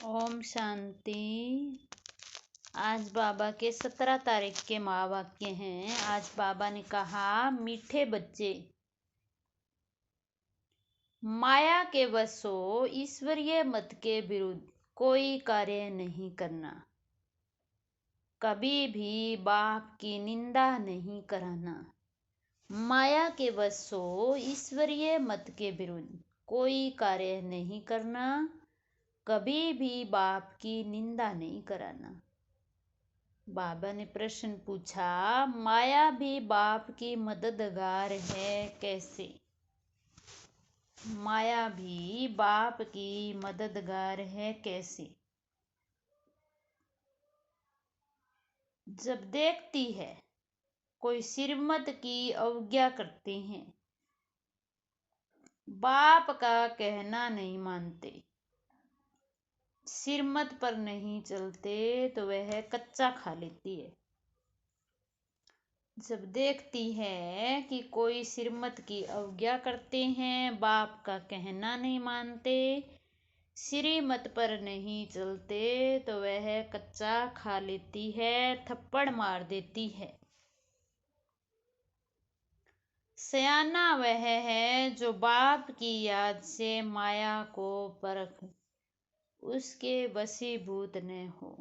ओम शांति। आज बाबा के 17 तारीख के महावाक्य हैं। आज बाबा ने कहा, मीठे बच्चे, माया के वश हो, ईश्वरीय मत के विरुद्ध कोई कार्य नहीं करना, कभी भी बाप की निंदा नहीं कराना। माया के वश हो, ईश्वरीय मत के विरुद्ध कोई कार्य नहीं करना, कभी भी बाप की निंदा नहीं कराना। बाबा ने प्रश्न पूछा, माया भी बाप की मददगार है कैसे? माया भी बाप की मददगार है कैसे? जब देखती है कोई श्रीमत की अवज्ञा करते हैं, बाप का कहना नहीं मानते, श्रीमत पर नहीं चलते, तो वह कच्चा खा लेती है। जब देखती है कि कोई श्रीमत की अवज्ञा करते हैं, बाप का कहना नहीं मानते, श्रीमत पर नहीं चलते, तो वह कच्चा खा लेती है, थप्पड़ मार देती है। सयाना वह है जो बाप की याद से माया को परख उसके वशीभूत न हो।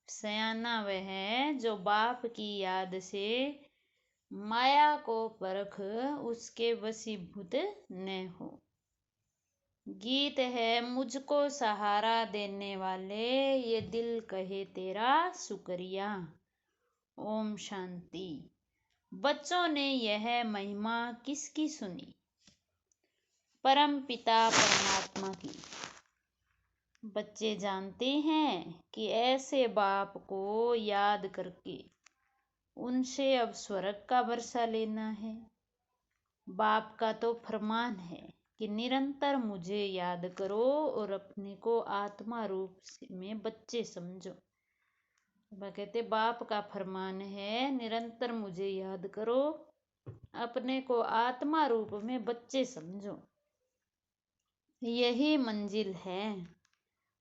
सयाना वह है जो बाप की याद से माया को परख उसके वशीभूत न हो। गीत है, मुझको सहारा देने वाले, ये दिल कहे तेरा शुक्रिया। ओम शांति। बच्चों ने यह महिमा किसकी सुनी? परम पिता परमात्मा की। बच्चे जानते हैं कि ऐसे बाप को याद करके उनसे अब स्वर्ग का वर्षा लेना है। बाप का तो फरमान है कि निरंतर मुझे याद करो और अपने को आत्मा रूप में बच्चे समझो। वह कहते, बाप का फरमान है, निरंतर मुझे याद करो, अपने को आत्मा रूप में बच्चे समझो। यही मंजिल है।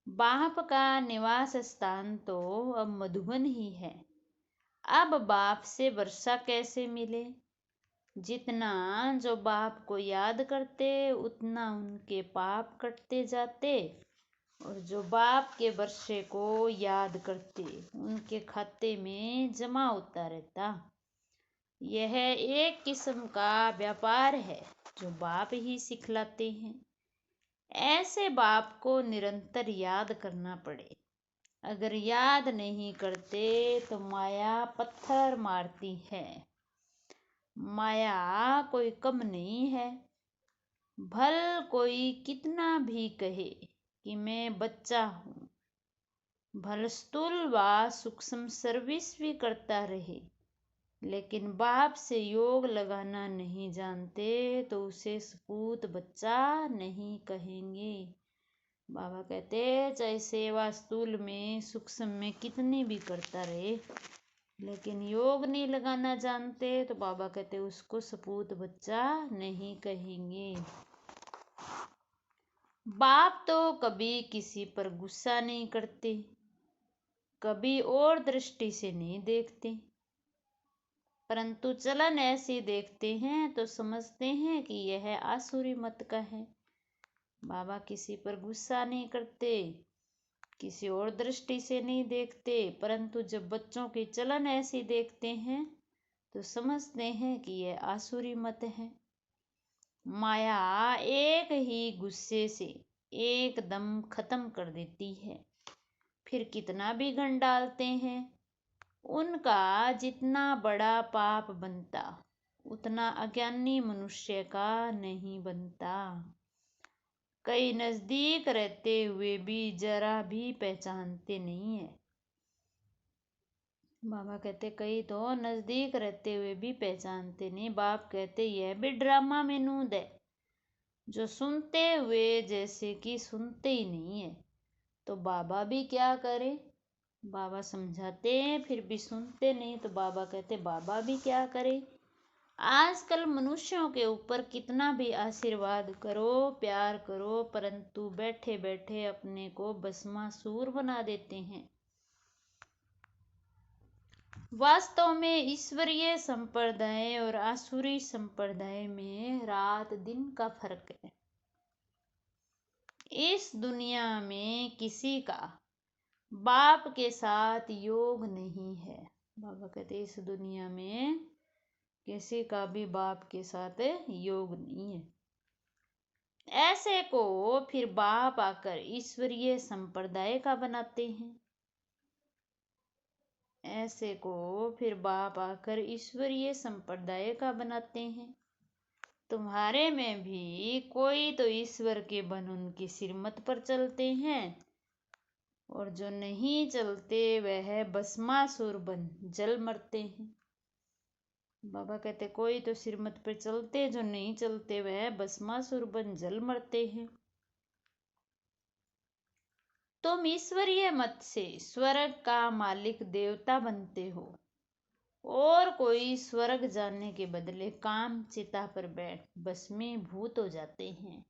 बाप का निवास स्थान तो अब मधुबन ही है। अब बाप से वर्षा कैसे मिले? जितना जो बाप को याद करते, उतना उनके पाप कटते जाते, और जो बाप के वर्षे को याद करते, उनके खाते में जमा होता रहता। यह एक किस्म का व्यापार है जो बाप ही सिखलाते हैं। ऐसे बाप को निरंतर याद करना पड़े। अगर याद नहीं करते तो माया पत्थर मारती है। माया कोई कम नहीं है। भल कोई कितना भी कहे कि मैं बच्चा हूँ, भल स्थूल व सूक्ष्म सर्विस भी करता रहे, लेकिन बाप से योग लगाना नहीं जानते, तो उसे सपूत बच्चा नहीं कहेंगे। बाबा कहते, चाहे सेवा स्थूल में सूक्ष्म में कितनी भी करता रहे, लेकिन योग नहीं लगाना जानते, तो बाबा कहते उसको सपूत बच्चा नहीं कहेंगे। बाप तो कभी किसी पर गुस्सा नहीं करते, कभी और दृष्टि से नहीं देखते, परंतु चलन ऐसी देखते हैं तो समझते हैं कि यह आसुरी मत का है। बाबा किसी पर गुस्सा नहीं करते, किसी और दृष्टि से नहीं देखते, परंतु जब बच्चों की चलन ऐसी देखते हैं तो समझते हैं कि यह आसुरी मत है। माया एक ही गुस्से से एकदम खत्म कर देती है। फिर कितना भी घन डालते हैं, उनका जितना बड़ा पाप बनता, उतना अज्ञानी मनुष्य का नहीं बनता। कई नजदीक रहते हुए भी जरा भी पहचानते नहीं है। बाबा कहते, कई तो नजदीक रहते हुए भी पहचानते नहीं। बाप कहते, यह भी ड्रामा में नूंद है, जो सुनते हुए जैसे कि सुनते ही नहीं है। तो बाबा भी क्या करे? बाबा समझाते हैं फिर भी सुनते नहीं, तो बाबा कहते, बाबा भी क्या करे? आजकल मनुष्यों के ऊपर कितना भी आशीर्वाद करो, प्यार करो, परंतु बैठे बैठे अपने को भस्मासुर बना देते हैं। वास्तव में ईश्वरीय संप्रदाय और आसुरी संप्रदाय में रात दिन का फर्क है। इस दुनिया में किसी का बाप के साथ योग नहीं है। बाबा कहते इस दुनिया में किसी का भी बाप के साथ योग नहीं है। ऐसे को फिर बाप आकर ईश्वरीय संप्रदाय का बनाते हैं। ऐसे को फिर बाप आकर ईश्वरीय संप्रदाय का बनाते हैं। तुम्हारे में भी कोई तो ईश्वर के बन उनकी सिरमत पर चलते हैं, और जो नहीं चलते वह भस्मासुर बन जल मरते हैं। बाबा कहते कोई तो सिरमत पर चलते, जो नहीं चलते वह भस्मासुर बन जल मरते हैं। तुम ईश्वरीय मत से स्वर्ग का मालिक देवता बनते हो, और कोई स्वर्ग जाने के बदले काम चिता पर बैठ भस्मीभूत हो जाते हैं।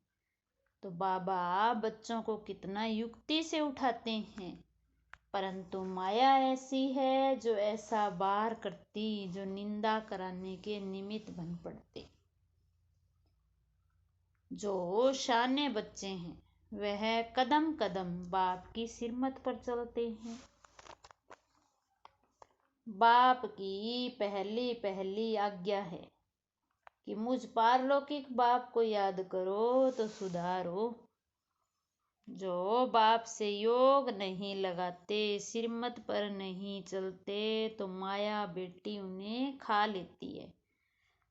तो बाबा बच्चों को कितना युक्ति से उठाते हैं, परंतु माया ऐसी है जो ऐसा बार करती, जो निंदा कराने के निमित्त बन पड़ते। जो शाने बच्चे हैं वह कदम कदम बाप की सिरमत पर चलते हैं। बाप की पहली पहली आज्ञा है कि मुझ पारलौकिक बाप को याद करो तो सुधारो। जो बाप से योग नहीं लगाते, सिरमत पर नहीं चलते, तो माया बेटी उन्हें खा लेती है।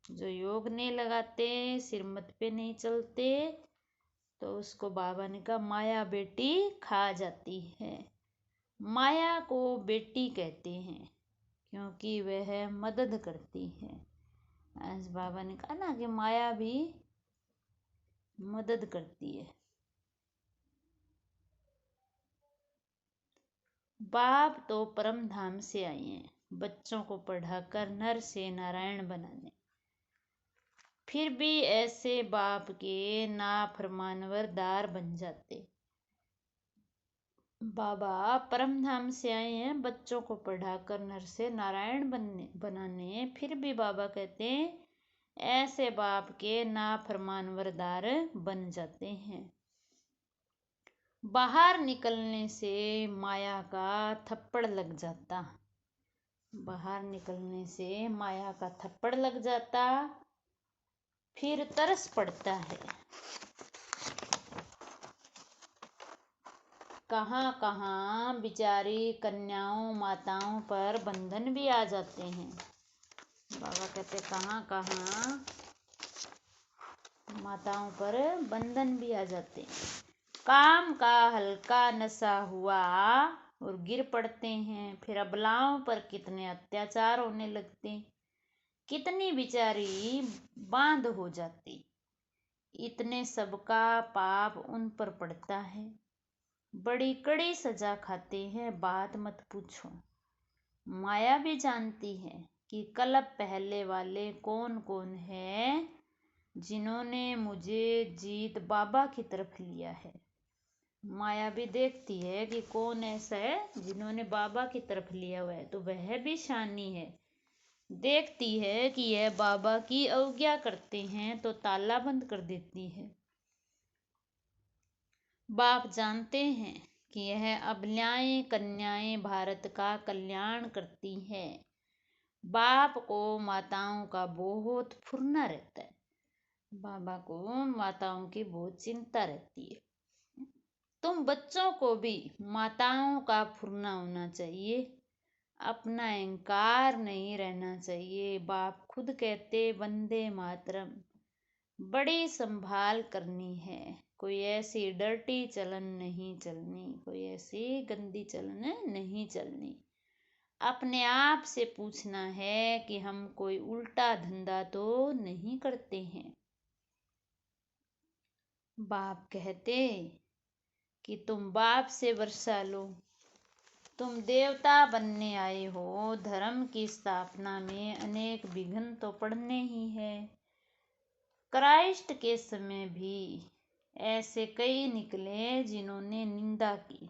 जो योग नहीं लगाते, सिरमत पे नहीं चलते, तो उसको बाबा ने कहा माया बेटी खा जाती है। माया को बेटी कहते हैं क्योंकि वह मदद करती है। आज बाबा ने कहा ना कि माया भी मदद करती है। बाप तो परम धाम से आए हैं बच्चों को पढ़ाकर नर से नारायण बनाने। फिर भी ऐसे बाप के नाफरमानवर दार बन जाते। बाबा परम धाम से आए हैं बच्चों को पढ़ाकर नर से नारायण बनाने। फिर भी बाबा कहते हैं ऐसे बाप के नाफरमानवर दार बन जाते हैं। बाहर निकलने से माया का थप्पड़ लग जाता। बाहर निकलने से माया का थप्पड़ लग जाता, फिर तरस पड़ता है। कहाँ कहाँ बिचारी कन्याओं माताओं पर बंधन भी आ जाते हैं। बाबा कहते कहाँ कहाँ माताओं पर बंधन भी आ जाते हैं। काम का हल्का नशा हुआ और गिर पड़ते हैं। फिर अबलाओं पर कितने अत्याचार होने लगते, कितनी बिचारी बांध हो जाती। इतने सबका पाप उन पर पड़ता है, बड़ी कड़ी सजा खाते हैं, बात मत पूछो। माया भी जानती है कि कलप पहले वाले कौन कौन है जिन्होंने मुझे जीत बाबा की तरफ लिया है। माया भी देखती है कि कौन ऐसा है जिन्होंने बाबा की तरफ लिया हुआ है, तो वह भी शानी है। देखती है कि यह बाबा की अवज्ञा करते हैं तो ताला बंद कर देती है। बाप जानते हैं कि यह अबलाएं कन्याएं भारत का कल्याण करती हैं। बाप को माताओं का बहुत फुरना रहता है। बाबा को माताओं की बहुत चिंता रहती है। तुम बच्चों को भी माताओं का फुरना होना चाहिए, अपना अहंकार नहीं रहना चाहिए। बाप खुद कहते वंदे मातरम, बड़ी संभाल करनी है। कोई ऐसी डर्टी चलन नहीं चलनी, कोई ऐसी गंदी चलन नहीं चलनी। अपने आप से पूछना है कि हम कोई उल्टा धंधा तो नहीं करते हैं। बाप कहते कि तुम बाप से वर्षा लो, तुम देवता बनने आए हो, धर्म की स्थापना में अनेक विघ्न तो पड़ने ही है। क्राइस्ट के समय भी ऐसे कई निकले जिन्होंने निंदा की।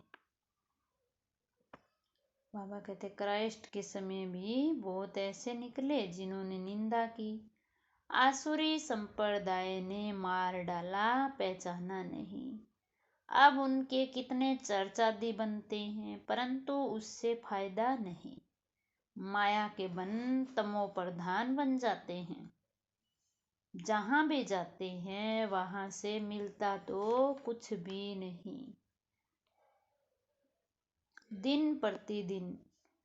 बाबा कहते क्राइस्ट के समय भी बहुत ऐसे निकले जिन्होंने निंदा की। आसुरी संप्रदाय ने मार डाला, पहचाना नहीं। अब उनके कितने चर्चादी बनते हैं, परंतु उससे फायदा नहीं। माया के बन तमो प्रधान बन जाते हैं। जहां भी जाते हैं वहां से मिलता तो कुछ भी नहीं। दिन प्रतिदिन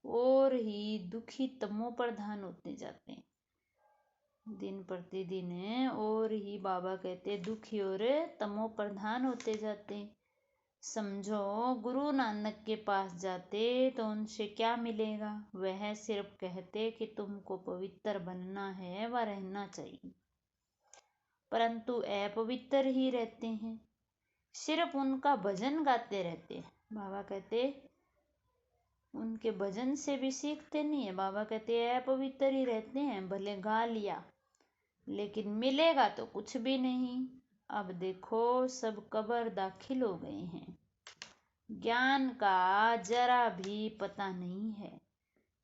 और ही दुखी तमो प्रधान होते जाते हैं। दिन प्रतिदिन और ही बाबा कहते दुखी और तमो प्रधान होते जाते। समझो गुरु नानक के पास जाते तो उनसे क्या मिलेगा। वह सिर्फ कहते कि तुमको पवित्र बनना है व रहना चाहिए, परंतु अपवित्र ही रहते हैं। सिर्फ उनका भजन गाते रहते हैं। बाबा कहते उनके भजन से भी सीखते नहीं है। बाबा कहते अपवित्र ही रहते हैं, भले गा लिया लेकिन मिलेगा तो कुछ भी नहीं। अब देखो सब कब्र दाखिल हो गए हैं। ज्ञान का जरा भी पता नहीं है।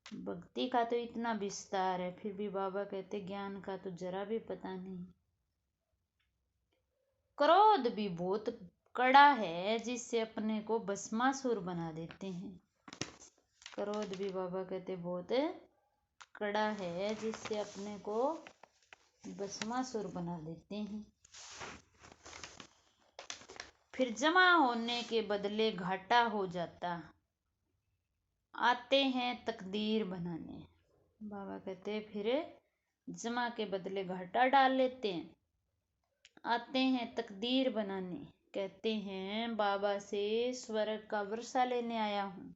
भक्ति का तो इतना विस्तार है, फिर भी बाबा कहते ज्ञान का तो जरा भी पता नहीं। क्रोध भी बहुत कड़ा है, जिससे अपने को भस्मासुर बना देते हैं। क्रोध भी बाबा कहते बहुत कड़ा है, जिससे अपने को भस्मासुर बना देते हैं। फिर जमा होने के बदले घाटा हो जाता। आते हैं तकदीर बनाने। बाबा कहते फिर जमा के बदले घाटा डाल लेते हैं। आते हैं तकदीर बनाने। कहते हैं बाबा से स्वर्ग का वर्षा लेने आया हूँ।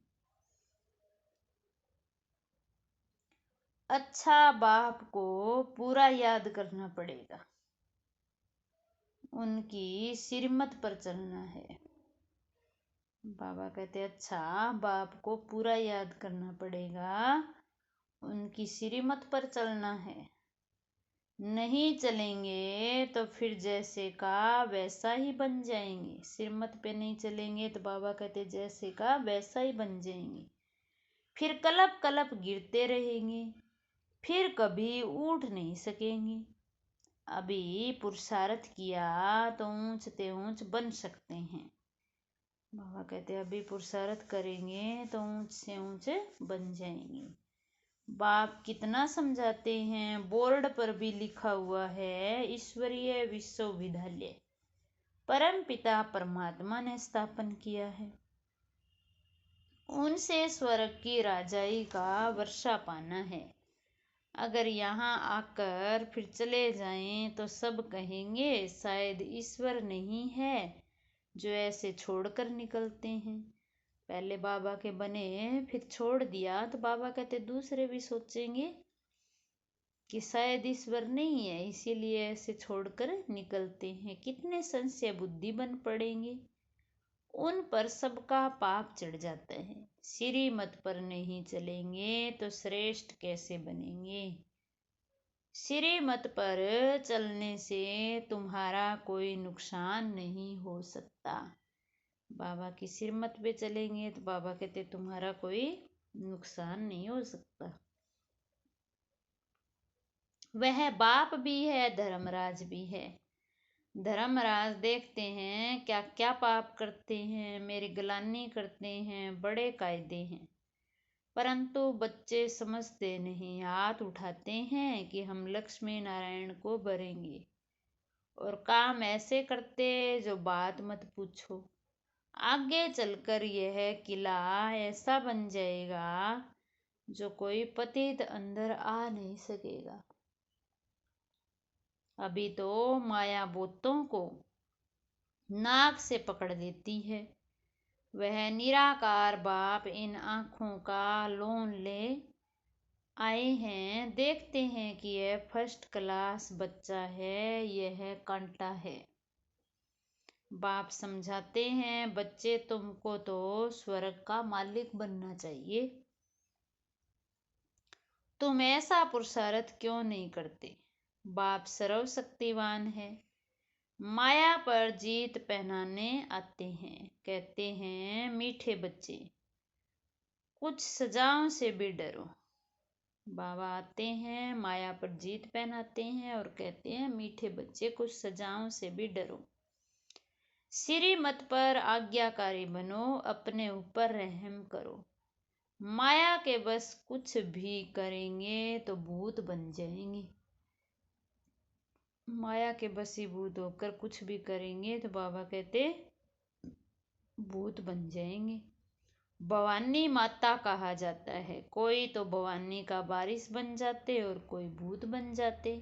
अच्छा बाप को पूरा याद करना पड़ेगा, उनकी श्रीमत पर चलना है। बाबा कहते अच्छा बाप को पूरा याद करना पड़ेगा, उनकी श्रीमत पर चलना है। नहीं चलेंगे तो फिर जैसे का वैसा ही बन जाएंगे। श्रीमत पे नहीं चलेंगे तो बाबा कहते जैसे का वैसा ही बन जाएंगे। फिर कलप कलप गिरते रहेंगे, फिर कभी उठ नहीं सकेंगे। अभी पुरुषार्थ किया तो ऊंच ते ऊंच बन सकते हैं। बाबा कहते अभी पुरुषार्थ करेंगे तो ऊंच से ऊंच बन जाएंगे। बाप कितना समझाते हैं, बोर्ड पर भी लिखा हुआ है ईश्वरीय विश्वविद्यालय परम पिता परमात्मा ने स्थापन किया है। उनसे स्वर्ग की राजाई का वर्षा पाना है। अगर यहाँ आकर फिर चले जाएं तो सब कहेंगे शायद ईश्वर नहीं है जो ऐसे छोड़कर निकलते हैं। पहले बाबा के बने फिर छोड़ दिया तो बाबा कहते दूसरे भी सोचेंगे कि शायद ईश्वर नहीं है, इसीलिए ऐसे छोड़कर निकलते हैं। कितने संशय बुद्धि बन पड़ेंगे, उन पर सबका पाप चढ़ जाता है। श्रीमत पर नहीं चलेंगे तो श्रेष्ठ कैसे बनेंगे। श्रीमत पर चलने से तुम्हारा कोई नुकसान नहीं हो सकता। बाबा की श्रीमत पे चलेंगे तो बाबा कहते तुम्हारा कोई नुकसान नहीं हो सकता। वह बाप भी है, धर्मराज भी है। धर्मराज देखते हैं क्या क्या पाप करते हैं, मेरी गिलानी करते हैं, बड़े कायदे हैं, परंतु बच्चे समझते नहीं। हाथ उठाते हैं कि हम लक्ष्मी नारायण को भरेंगे और काम ऐसे करते जो बात मत पूछो। आगे चलकर यह किला ऐसा बन जाएगा जो कोई पतित अंदर आ नहीं सकेगा। अभी तो माया बोतों को नाक से पकड़ देती है। वह निराकार बाप इन आँखों का लोन ले आए हैं। देखते हैं कि यह फर्स्ट क्लास बच्चा है, यह कांटा है। बाप समझाते हैं, बच्चे तुमको तो स्वर्ग का मालिक बनना चाहिए, तुम ऐसा पुरुषार्थ क्यों नहीं करते। बाप सर्वशक्तिवान है, माया पर जीत पहनाने आते हैं। कहते हैं, मीठे बच्चे कुछ सजाओं से भी डरो। बाबा आते हैं, माया पर जीत पहनाते हैं और कहते हैं, मीठे बच्चे कुछ सजाओं से भी डरो। श्रीमत पर आज्ञाकारी बनो, अपने ऊपर रहम करो। माया के बस कुछ भी करेंगे तो भूत बन जाएंगे। माया के बसीभूत होकर कुछ भी करेंगे तो बाबा कहते भूत बन जाएंगे। भवानी माता कहा जाता है, कोई तो भवानी का वारिस बन जाते और कोई भूत बन जाते।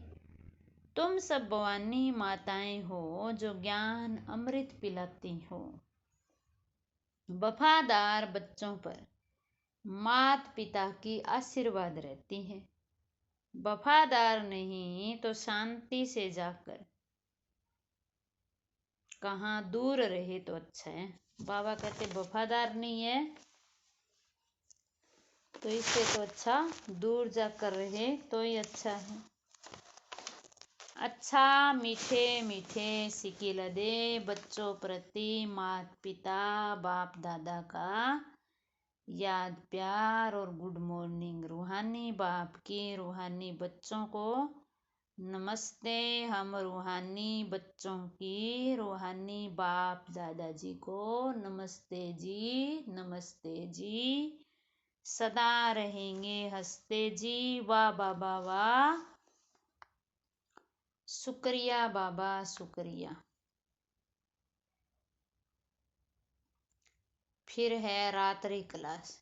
तुम सब भवानी माताएं हो जो ज्ञान अमृत पिलाती हो। वफादार बच्चों पर माता पिता की आशीर्वाद रहती है। वफादार नहीं तो शांति से जाकर कहाँ दूर रहे तो अच्छा है। बाबा कहते वफादार नहीं है तो इससे तो अच्छा दूर जाकर रहे तो ही अच्छा है। अच्छा मीठे मीठे सिकिल दे बच्चों प्रति माता पिता बाप दादा का याद प्यार और गुड मॉर्निंग। रूहानी बाप की रूहानी बच्चों को नमस्ते। हम रूहानी बच्चों की रूहानी बाप दादाजी को नमस्ते जी, नमस्ते जी। सदा रहेंगे हंसते जी। वाह बाबा वाह, शुक्रिया बाबा शुक्रिया। फिर है रात्रि क्लास।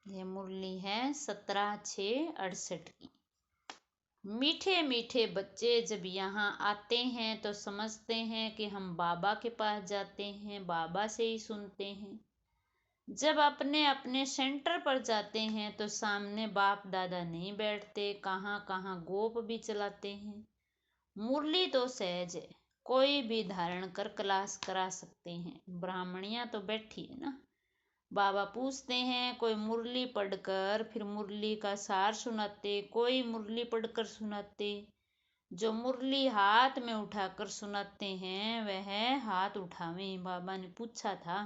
ये मुरली है 17/6/68 की। मीठे मीठे बच्चे जब यहाँ आते हैं तो समझते हैं कि हम बाबा के पास जाते हैं, बाबा से ही सुनते हैं। जब अपने अपने सेंटर पर जाते हैं तो सामने बाप दादा नहीं बैठते, कहाँ कहाँ गोप भी चलाते हैं। मुरली तो सहज है, कोई भी धारण कर क्लास करा सकते हैं। ब्राह्मणियां तो बैठी है ना। बाबा पूछते हैं, कोई मुरली पढ़कर फिर मुरली का सार सुनाते, कोई मुरली पढ़कर सुनाते। जो मुरली हाथ में उठाकर सुनाते हैं वह हाथ उठावे। बाबा ने पूछा था,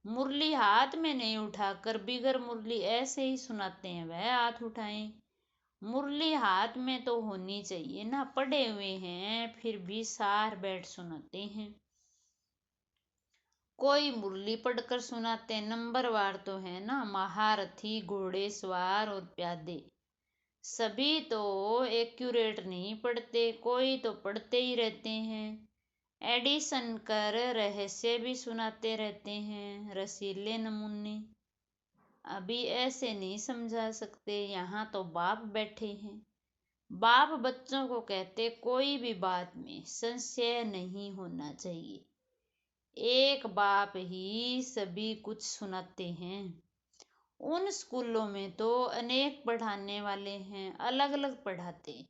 मुरली हाथ में नहीं उठाकर बिगर मुरली ऐसे ही सुनाते हैं वह हाथ उठाएं। मुरली हाथ में तो होनी चाहिए ना, पढ़े हुए हैं फिर भी सार बैठ सुनाते हैं। कोई मुरली पढ़कर सुनाते, नंबरवार तो है ना, महारथी घोड़े सवार और प्यादे सभी तो एक्यूरेट नहीं पढ़ते, कोई तो पढ़ते ही रहते हैं। एडिशन कर रहस्य भी सुनाते रहते हैं, रसीले नमूने। अभी ऐसे नहीं समझा सकते, यहाँ तो बाप बैठे हैं। बाप बच्चों को कहते कोई भी बात में संशय नहीं होना चाहिए, एक बाप ही सभी कुछ सुनाते हैं। उन स्कूलों में तो अनेक पढ़ाने वाले हैं, अलग अलग पढ़ाते,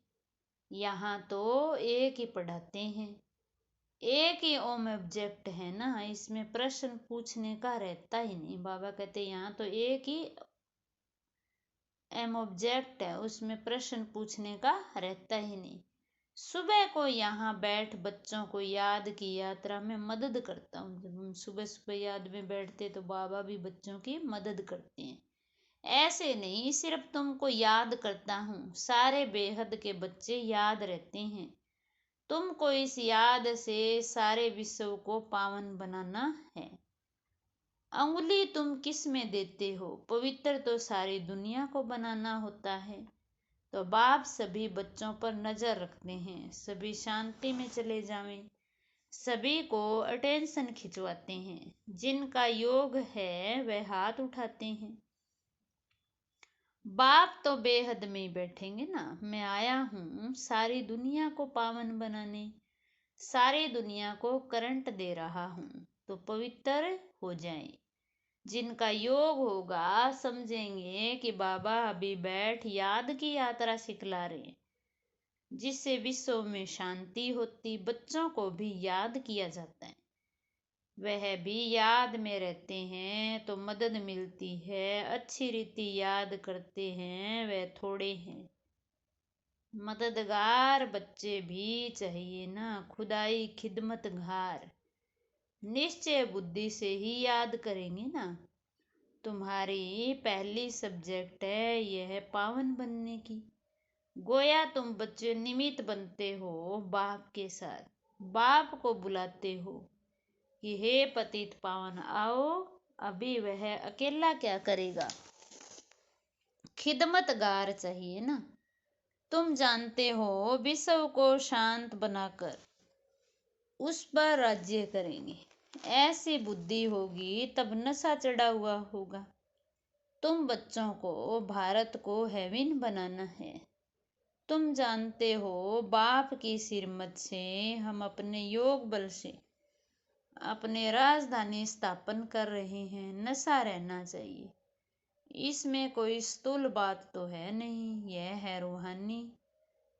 यहाँ तो एक ही पढ़ाते हैं। एक ही ओम ऑब्जेक्ट है ना, इसमें प्रश्न पूछने का रहता ही नहीं। बाबा कहते यहाँ तो एक ही एम ऑब्जेक्ट है, उसमें प्रश्न पूछने का रहता ही नहीं। सुबह को यहाँ बैठ बच्चों को याद की यात्रा में मदद करता हूँ। जब हम सुबह सुबह याद में बैठते तो बाबा भी बच्चों की मदद करते हैं। ऐसे नहीं सिर्फ तुमको याद करता हूँ, सारे बेहद के बच्चे याद रहते हैं। तुमको इस याद से सारे विश्व को पावन बनाना है। अंगुली तुम किस में देते हो, पवित्र तो सारी दुनिया को बनाना होता है। तो बाप सभी बच्चों पर नजर रखते हैं, सभी शांति में चले जावें, सभी को अटेंशन खिंचवाते हैं। जिनका योग है वह हाथ उठाते हैं। बाप तो बेहद में बैठेंगे ना। मैं आया हूँ सारी दुनिया को पावन बनाने, सारी दुनिया को करंट दे रहा हूँ तो पवित्र हो जाएं। जिनका योग होगा समझेंगे कि बाबा अभी बैठ याद की यात्रा सिखला रहे हैं। जिससे विश्व में शांति होती। बच्चों को भी याद किया जाता है, वह भी याद में रहते हैं तो मदद मिलती है। अच्छी रीति याद करते हैं वह थोड़े हैं। मददगार बच्चे भी चाहिए ना, खुदाई खिदमतगार। निश्चय बुद्धि से ही याद करेंगे ना। तुम्हारी पहली सब्जेक्ट है यह पावन बनने की। गोया तुम बच्चे निमित्त बनते हो बाप के साथ। बाप को बुलाते हो कि हे पतित पावन आओ। अभी वह अकेला क्या करेगा, खिदमतगार चाहिए ना। तुम जानते हो विश्व को शांत बनाकर उस पर राज्य करेंगे। ऐसी बुद्धि होगी तब नशा चढ़ा हुआ होगा। तुम बच्चों को भारत को हेवन बनाना है। तुम जानते हो बाप की सिरमत से हम अपने योग बल से अपने राजधानी स्थापन कर रहे हैं। नशा रहना चाहिए, इसमें कोई स्थूल बात तो है नहीं, यह है रूहानी।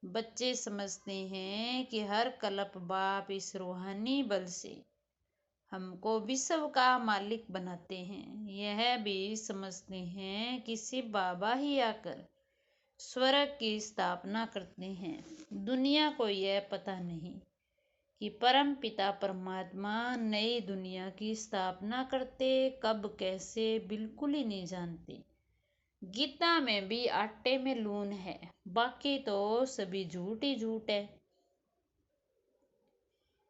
बच्चे समझते हैं कि हर कल्प बाप इस रूहानी बल से हमको विश्व का मालिक बनाते हैं। यह भी समझते हैं कि शिव बाबा ही आकर स्वर्ग की स्थापना करते हैं। दुनिया को यह पता नहीं कि परम पिता परमात्मा नई दुनिया की स्थापना करते कब कैसे, बिल्कुल ही नहीं जानते। गीता में भी आटे में लून है, बाकी तो सभी झूठ ही झूठ है।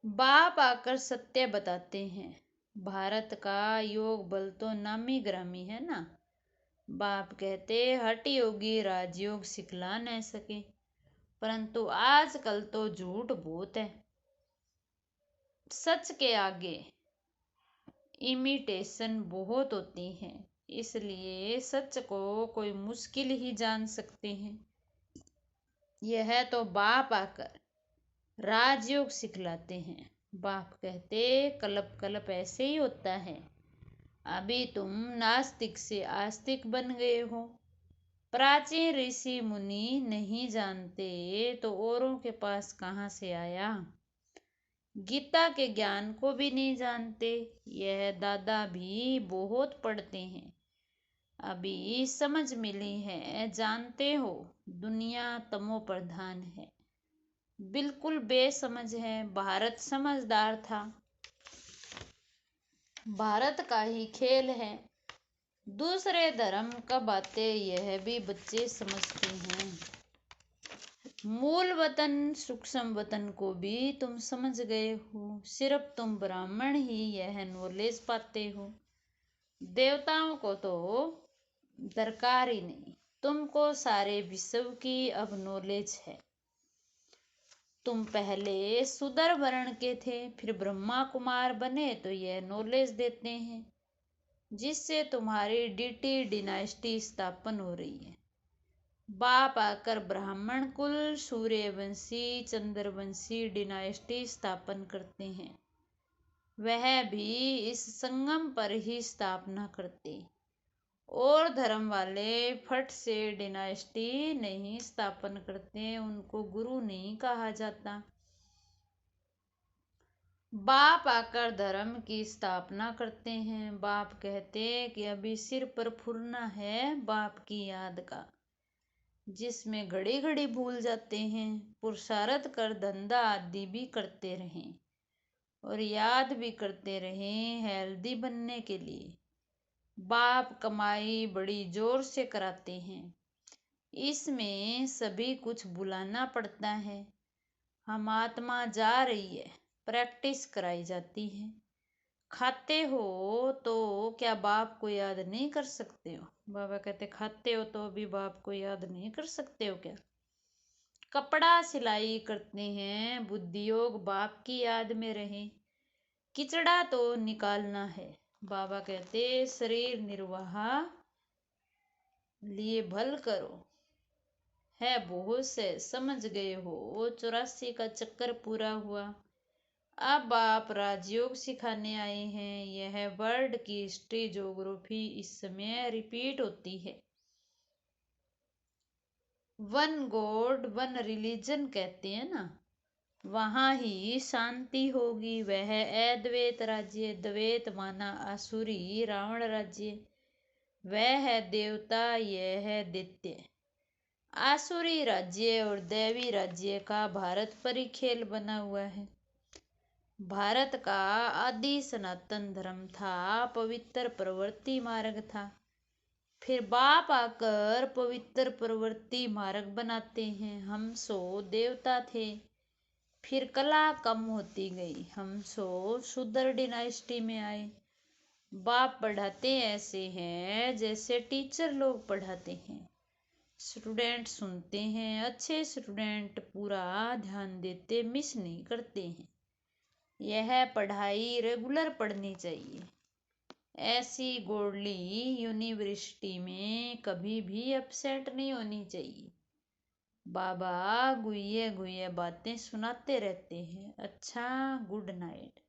बाप आकर सत्य बताते हैं। भारत का योग बल तो नामी ग्रामी है ना। बाप कहते हठ योगी राजयोग सिखला न सके, परंतु आजकल तो झूठ बहुत है। सच के आगे इमिटेशन बहुत होती है, इसलिए सच को कोई मुश्किल ही जान सकते हैं। यह तो बाप आकर राजयोग सिखलाते हैं। बाप कहते कल्प कल्प ऐसे ही होता है। अभी तुम नास्तिक से आस्तिक बन गए हो। प्राचीन ऋषि मुनि नहीं जानते तो औरों के पास कहाँ से आया। गीता के ज्ञान को भी नहीं जानते। यह दादा भी बहुत पढ़ते हैं, अभी समझ मिली है। जानते हो दुनिया तमो प्रधान है, बिल्कुल बेसमझ है। भारत समझदार था, भारत का ही खेल है। दूसरे धर्म कब आते यह भी बच्चे समझते हैं। मूल वतन सूक्ष्म वतन को भी तुम समझ गए हो। सिर्फ तुम ब्राह्मण ही यह नॉलेज पाते हो, देवताओं को तो दरकार ही नहीं। तुमको सारे विश्व की अब नॉलेज है। तुम पहले शूद्र वर्ण के थे, फिर ब्रह्मा कुमार बने तो यह नॉलेज देते हैं, जिससे तुम्हारी डीटी डिनास्टी स्थापन हो रही है। बाप आकर ब्राह्मण कुल सूर्यवंशी चंद्रवंशी डिनास्टी स्थापन करते हैं। वह भी इस संगम पर ही स्थापना करते, और धर्म वाले फट से डिनास्टी नहीं स्थापन करते, उनको गुरु नहीं कहा जाता। बाप आकर धर्म की स्थापना करते हैं। बाप कहते कि अभी सिर पर फुरना है बाप की याद का, जिसमें घड़ी घड़ी भूल जाते हैं। पुरुषार्थ कर धंधा आदि भी करते रहें और याद भी करते रहें हेल्दी बनने के लिए। बाप कमाई बड़ी जोर से कराते हैं, इसमें सभी कुछ बुलाना पड़ता है। हम आत्मा जा रही है, प्रैक्टिस कराई जाती है। खाते हो तो क्या बाप को याद नहीं कर सकते हो। बाबा कहते खाते हो तो भी बाप को याद नहीं कर सकते हो क्या। कपड़ा सिलाई करते हैं, बुद्धि योग बाप की याद में रहे। किचड़ा तो निकालना है। बाबा कहते शरीर निर्वाह लिए भल करो है बहुत से, समझ गए हो। 84 का चक्कर पूरा हुआ। अब आप राजयोग सिखाने आए हैं। यह वर्ल्ड की हिस्ट्री ज्योग्राफी इस समय रिपीट होती है। वन गॉड वन रिलीजन कहते हैं ना, वहां ही शांति होगी। वह अद्वैत राज्य, द्वैत माना आसुरी रावण राज्य, वह है देवता, यह है दैत्य। आसुरी राज्य और दैवी राज्य का भारत पर ही खेल बना हुआ है। भारत का आदि सनातन धर्म था, पवित्र प्रवृत्ति मार्ग था। फिर बाप आकर पवित्र प्रवृत्ति मार्ग बनाते हैं। हम सो देवता थे, फिर कला कम होती गई, हम सो शूद्र डिनाइस्टी में आए। बाप पढ़ाते ऐसे हैं जैसे टीचर लोग पढ़ाते हैं। स्टूडेंट सुनते हैं, अच्छे स्टूडेंट पूरा ध्यान देते, मिस नहीं करते हैं। यह पढ़ाई रेगुलर पढ़नी चाहिए। ऐसी गोल्डी यूनिवर्सिटी में कभी भी अपसेट नहीं होनी चाहिए। बाबा गुये गुये बातें सुनाते रहते हैं। अच्छा, गुड नाइट।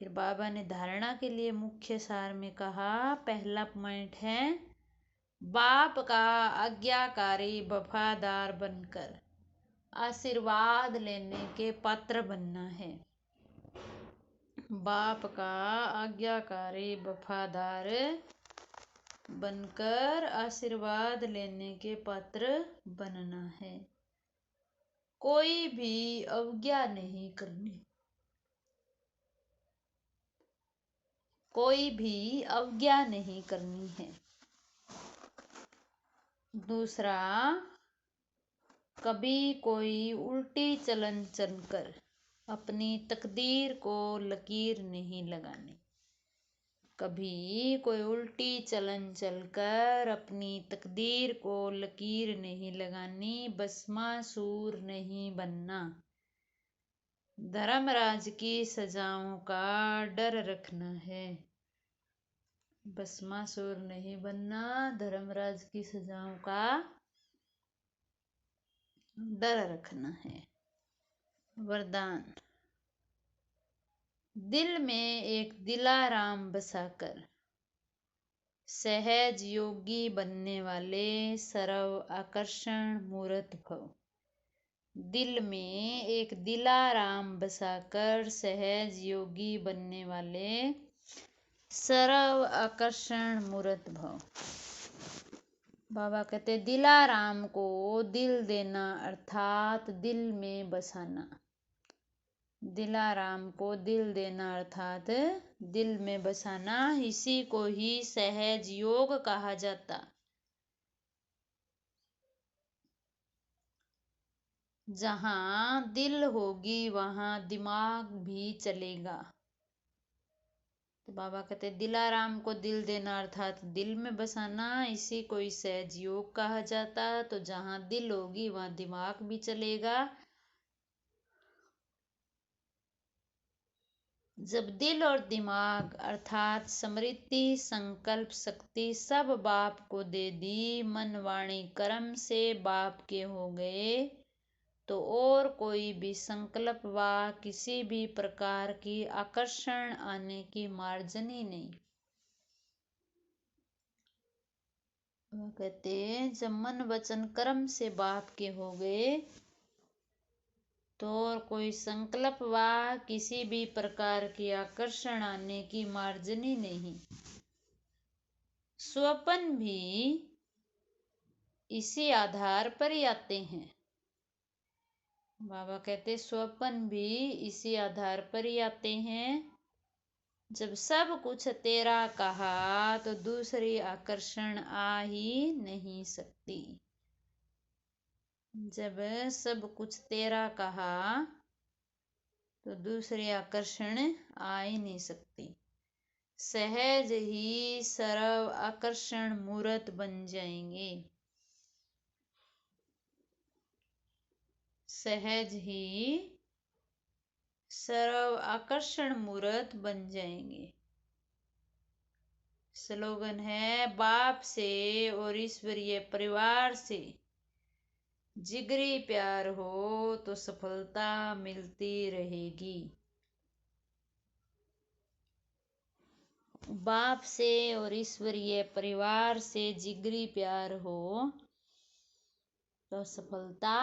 फिर बाबा ने धारणा के लिए मुख्य सार में कहा, पहला पॉइंट है बाप का आज्ञाकारी वफादार बनकर आशीर्वाद लेने के पात्र बनना है। बाप का आज्ञाकारी वफादार बनकर आशीर्वाद लेने के पात्र बनना है। कोई भी अवज्ञा नहीं करनी, कोई भी अवज्ञा नहीं करनी है। दूसरा, कभी कोई उल्टी चलन चलकर अपनी तकदीर को लकीर नहीं लगानी। कभी कोई उल्टी चलन चलकर अपनी तकदीर को लकीर नहीं लगानी। भस्मासुर नहीं बनना। धर्मराज की सजाओं का डर रखना है। भस्मासुर नहीं बनना, धर्मराज की सजाओं का डर रखना है। वरदान, दिल में एक दिलाराम बसाकर सहज योगी बनने वाले सर्व आकर्षण मूर्त भव। दिल में एक दिलाराम बसाकर सहज योगी बनने वाले सर्व आकर्षण मूर्त भव। बाबा कहते दिलाराम को दिल देना अर्थात दिल में बसाना। दिलाराम को दिल देना अर्थात दिल में बसाना, इसी को ही सहज योग कहा जाता। जहां दिल होगी वहां दिमाग भी चलेगा। तो बाबा कहते दिलाराम को दिल देना अर्थात दिल में बसाना, इसी को ही सहज योग कहा जाता। तो जहां दिल होगी वहां दिमाग भी चलेगा। जब दिल और दिमाग अर्थात स्मृति, संकल्प शक्ति सब बाप को दे दी, मन वाणी कर्म से बाप के हो गए, तो और कोई भी संकल्प व किसी भी प्रकार की आकर्षण आने की मार्जन ही नहीं। वो कहते जब मन वचन कर्म से बाप के हो गए, तो और कोई संकल्प व किसी भी प्रकार की आकर्षण आने की मार्जन ही नहीं। स्वप्न भी इसी आधार पर ही आते हैं। बाबा कहते स्वप्न भी इसी आधार पर ही आते हैं। जब सब कुछ तेरा कहा तो दूसरी आकर्षण आ ही नहीं सकती। जब सब कुछ तेरा कहा तो दूसरी आकर्षण आ ही नहीं सकती। सहज ही सर्व आकर्षण मूर्त बन जाएंगे। सहज ही सर्व आकर्षण मूर्त बन जाएंगे। स्लोगन है, बाप से और ईश्वरीय परिवार से जिगरी प्यार हो तो सफलता मिलती रहेगी। बाप से और ईश्वरीय परिवार से जिगरी प्यार हो तो सफलता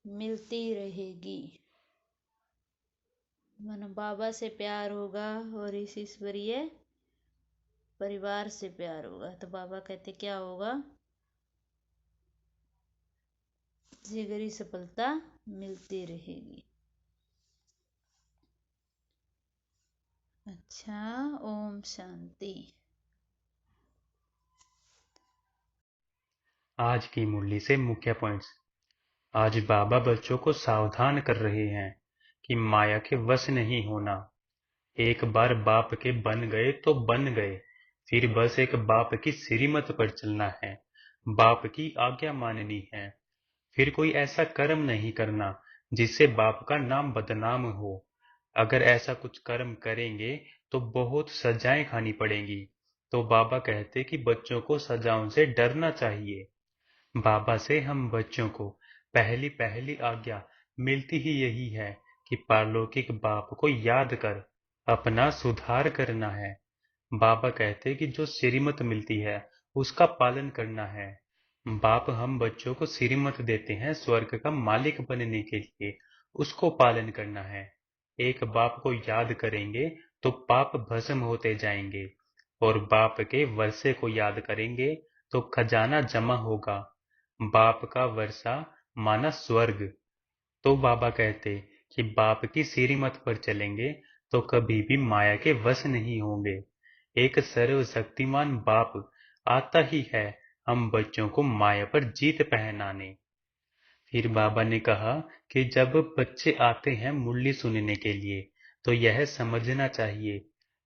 मिलती रहेगी। मन बाबा से प्यार होगा और इस ईश्वरीय परिवार से प्यार होगा तो बाबा कहते क्या होगा, जीगरी सफलता मिलती रहेगी। अच्छा, ओम शांति। आज की मुरली से मुख्य पॉइंट्स। आज बाबा बच्चों को सावधान कर रहे हैं कि माया के वश नहीं होना। एक बार बाप के बन गए तो बन गए, फिर बस एक बाप की श्रीमत पर चलना है, बाप की आज्ञा माननी है। फिर कोई ऐसा कर्म नहीं करना जिससे बाप का नाम बदनाम हो। अगर ऐसा कुछ कर्म करेंगे तो बहुत सजाएं खानी पड़ेंगी। तो बाबा कहते कि बच्चों को सजाओं से डरना चाहिए। बाबा से हम बच्चों को पहली पहली आज्ञा मिलती ही यही है कि पारलौकिक बाप को याद कर अपना सुधार करना है। बाबा कहते कि जो श्रीमत मिलती है उसका पालन करना है। बाप हम बच्चों को श्रीमत देते हैं स्वर्ग का मालिक बनने के लिए, उसको पालन करना है। एक बाप को याद करेंगे तो पाप भस्म होते जाएंगे, और बाप के वर्षे को याद करेंगे तो खजाना जमा होगा। बाप का वर्षा माना स्वर्ग। तो बाबा कहते कि बाप की श्रीमत पर चलेंगे तो कभी भी माया के वश नहीं होंगे। एक सर्वशक्तिमान बाप आता ही है हम बच्चों को माया पर जीत पहनाने। फिर बाबा ने कहा कि जब बच्चे आते हैं मुरली सुनने के लिए तो यह समझना चाहिए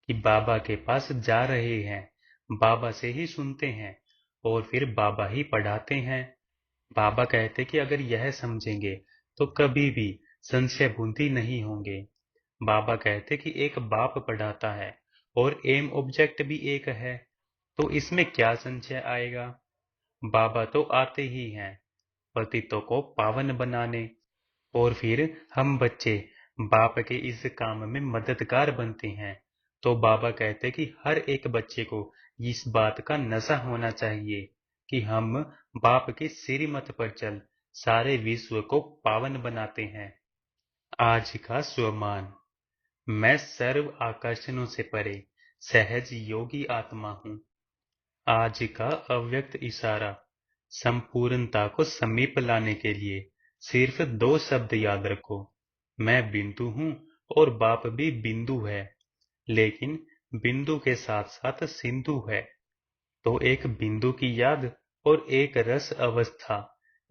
कि बाबा के पास जा रहे हैं, बाबा से ही सुनते हैं और फिर बाबा ही पढ़ाते हैं। बाबा कहते कि अगर यह समझेंगे तो कभी भी संशय बुद्धि नहीं होंगे। बाबा कहते कि एक बाप पढ़ाता है और एम ऑब्जेक्ट भी एक है, तो इसमें क्या संशय आएगा। बाबा तो आते ही हैं पतितों को पावन बनाने, और फिर हम बच्चे बाप के इस काम में मददगार बनते हैं। तो बाबा कहते कि हर एक बच्चे को इस बात का नशा होना चाहिए कि हम बाप की श्रीमत पर चल सारे विश्व को पावन बनाते हैं। आज का स्वमान। मैं सर्व आकर्षणों से परे सहज योगी आत्मा हूँ। आज का अव्यक्त इशारा। संपूर्णता को समीप लाने के लिए सिर्फ दो शब्द याद रखो, मैं बिंदु हूँ और बाप भी बिंदु है, लेकिन बिंदु के साथ साथ सिंधु है। तो एक बिंदु की याद और एक रस अवस्था,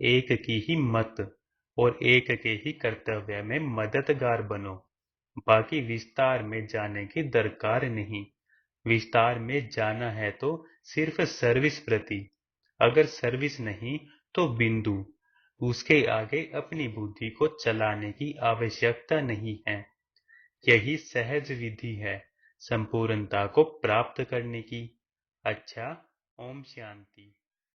एक की ही मत और एक के ही कर्तव्य में मददगार बनो। बाकी विस्तार में जाने की दरकार नहीं। विस्तार में जाना है तो सिर्फ सर्विस प्रति, अगर सर्विस नहीं तो बिंदु, उसके आगे अपनी बुद्धि को चलाने की आवश्यकता नहीं है। यही सहज विधि है संपूर्णता को प्राप्त करने की। अच्छा, ओम शांति।